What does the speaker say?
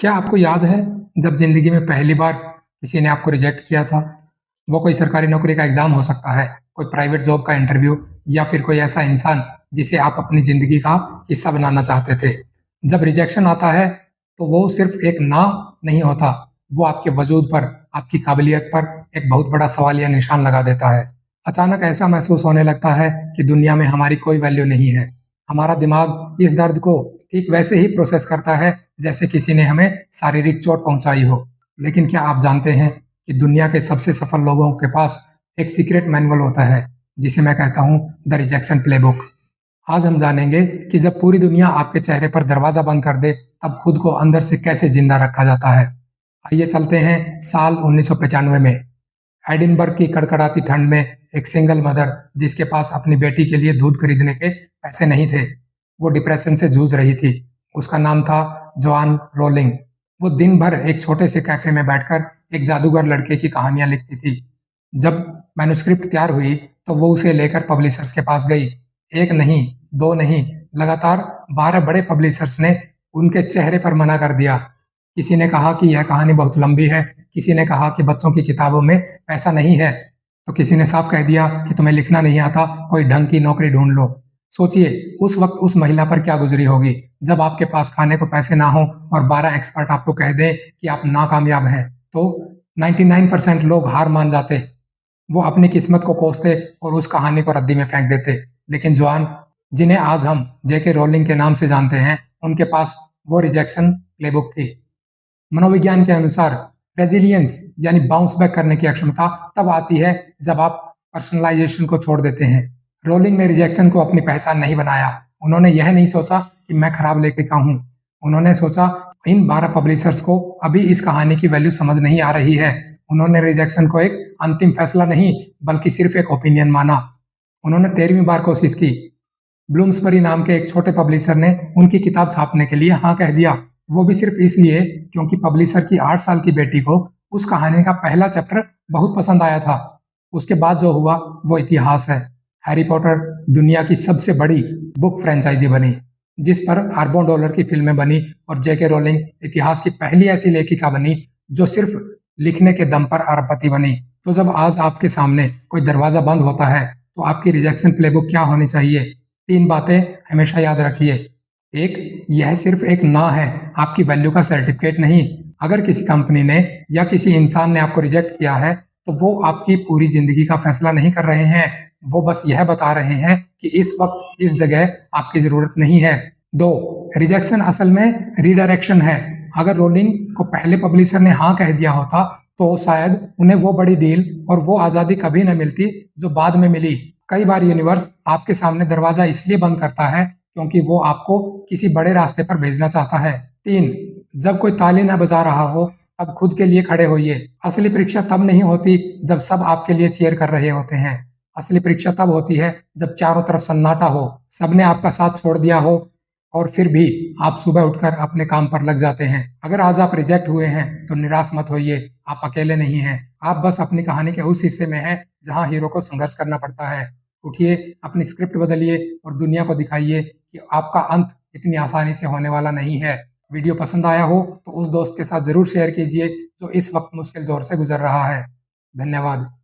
क्या आपको याद है जब ज़िंदगी में पहली बार किसी ने आपको रिजेक्ट किया था? वो कोई सरकारी नौकरी का एग्ज़ाम हो सकता है, कोई प्राइवेट जॉब का इंटरव्यू या फिर कोई ऐसा इंसान जिसे आप अपनी ज़िंदगी का हिस्सा बनाना चाहते थे। जब रिजेक्शन आता है, तो वो सिर्फ़ एक ना नहीं होता, वो आपके वजूद पर, आपकी काबिलियत पर एक बहुत बड़ा सवालिया निशान लगा देता है। अचानक ऐसा महसूस होने लगता है कि दुनिया में हमारी कोई वैल्यू नहीं है। हमारा दिमाग इस दर्द को ठीक वैसे ही प्रोसेस करता है जैसे किसी ने हमें शारीरिक चोट पहुंचाई हो। लेकिन क्या आप जानते हैं कि दुनिया के सबसे सफल लोगों के पास एक सीक्रेट मैनुअल होता है, जिसे मैं कहता हूं द रिजेक्शन प्लेबुक। आज हम जानेंगे कि जब पूरी दुनिया आपके चेहरे पर दरवाजा बंद कर दे, तब खुद को अंदर से कैसे जिंदा रखा जाता है। आइए चलते हैं साल 1995 में। एडिनबर्ग की कड़कड़ाती ठंड में एक सिंगल मदर, जिसके पास अपनी बेटी के लिए दूध खरीदने के पैसे नहीं थे, वो डिप्रेशन से जूझ रही थी। उसका नाम था जोआन रोलिंग। वो दिन भर एक छोटे से कैफे में बैठकर एक जादूगर लड़के की कहानियां लिखती थी। जब मैन्युस्क्रिप्ट तैयार हुई, तो वो उसे लेकर पब्लिशर्स के पास गई। एक नहीं, दो नहीं, लगातार 12 बड़े पब्लिशर्स ने उनके चेहरे पर मना कर दिया। किसी ने कहा कि यह कहानी बहुत लंबी है, किसी ने कहा कि बच्चों की किताबों में पैसा नहीं है, तो किसी ने साफ कह दिया कि तुम्हें लिखना नहीं आता, कोई ढंग की नौकरी ढूंढ लो। सोचिए उस वक्त उस महिला पर क्या गुजरी होगी, जब आपके पास खाने को पैसे ना हो और 12 एक्सपर्ट आपको कह दें कि आप नाकामयाब हैं। तो 99% लोग हार मान जाते, वो अपनी किस्मत को कोसते और उस कहानी को रद्दी में फेंक देते। लेकिन जॉन, जिन्हें आज हम जेके रोलिंग के नाम से जानते हैं, उनके पास वो रिजेक्शन प्लेबुक थी। मनोविज्ञान के अनुसार रेजिलियंस यानी बाउंस बैक करने की अक्षमता तब आती है जब आप पर्सनलाइजेशन को छोड़ देते हैं। रोलिंग ने रिजेक्शन को अपनी पहचान नहीं बनाया। उन्होंने यह नहीं सोचा कि मैं खराब लेखिका हूं। उन्होंने सोचा इन 12 पब्लिशर्स को अभी इस कहानी की वैल्यू समझ नहीं आ रही है। उन्होंने रिजेक्शन को एक अंतिम फैसला नहीं, बल्कि सिर्फ एक ओपिनियन माना। उन्होंने 13वीं बार कोशिश की। ब्लूम्सबरी नाम के एक छोटे पब्लिशर ने उनकी किताब छापने के लिए हाँ कह दिया। वो भी सिर्फ इसलिए क्योंकि पब्लिशर की 8 साल की बेटी को उस कहानी का पहला चैप्टर बहुत पसंद आया था। उसके बाद जो हुआ वो इतिहास है। हैरी पॉटर दुनिया की सबसे बड़ी बुक फ्रेंचाइजी बनी, जिस पर अरबों डॉलर की फिल्में बनी, और जेके रोलिंग इतिहास की पहली ऐसी लेखिका बनी जो सिर्फ लिखने के दम पर अरबपति बनी। तो जब आज आपके सामने कोई दरवाजा बंद होता है, तो आपकी रिजेक्शन प्लेबुक क्या होनी चाहिए? 3 बातें हमेशा याद रखिए। एक, यह सिर्फ एक ना है, आपकी वैल्यू का सर्टिफिकेट नहीं। अगर किसी कंपनी ने या किसी इंसान ने आपको रिजेक्ट किया है, तो वो आपकी पूरी जिंदगी का फैसला नहीं कर रहे हैं। वो बस यह बता रहे हैं कि इस वक्त इस जगह आपकी जरूरत नहीं है। दो, रिजेक्शन असल में रिडायरेक्शन है। अगर रोलिंग को पहले पब्लिशर ने हाँ कह दिया होता, तो शायद उन्हें वो बड़ी डील और वो आजादी कभी न मिलती जो बाद में मिली। कई बार यूनिवर्स आपके सामने दरवाजा इसलिए बंद करता है क्योंकि वो आपको किसी बड़े रास्ते पर भेजना चाहता है। 3, जब कोई ताली न बजा रहा हो, तब खुद के लिए खड़े होइए। असली परीक्षा तब नहीं होती जब सब आपके लिए चीयर कर रहे होते हैं। असली परीक्षा तब होती है जब चारों तरफ सन्नाटा हो, सबने आपका साथ छोड़ दिया हो, और फिर भी आप सुबह उठकर अपने काम पर लग जाते हैं। अगर आज आप रिजेक्ट हुए हैं, तो निराश मत होइए, आप अकेले नहीं हैं। आप बस अपनी कहानी के उस हिस्से में हैं जहां हीरो को संघर्ष करना पड़ता है। उठिए, अपनी स्क्रिप्ट बदलिए और दुनिया को दिखाइए कि आपका अंत इतनी आसानी से होने वाला नहीं है। वीडियो पसंद आया हो तो उस दोस्त के साथ जरूर शेयर कीजिए जो इस वक्त मुश्किल दौर से गुजर रहा है। धन्यवाद।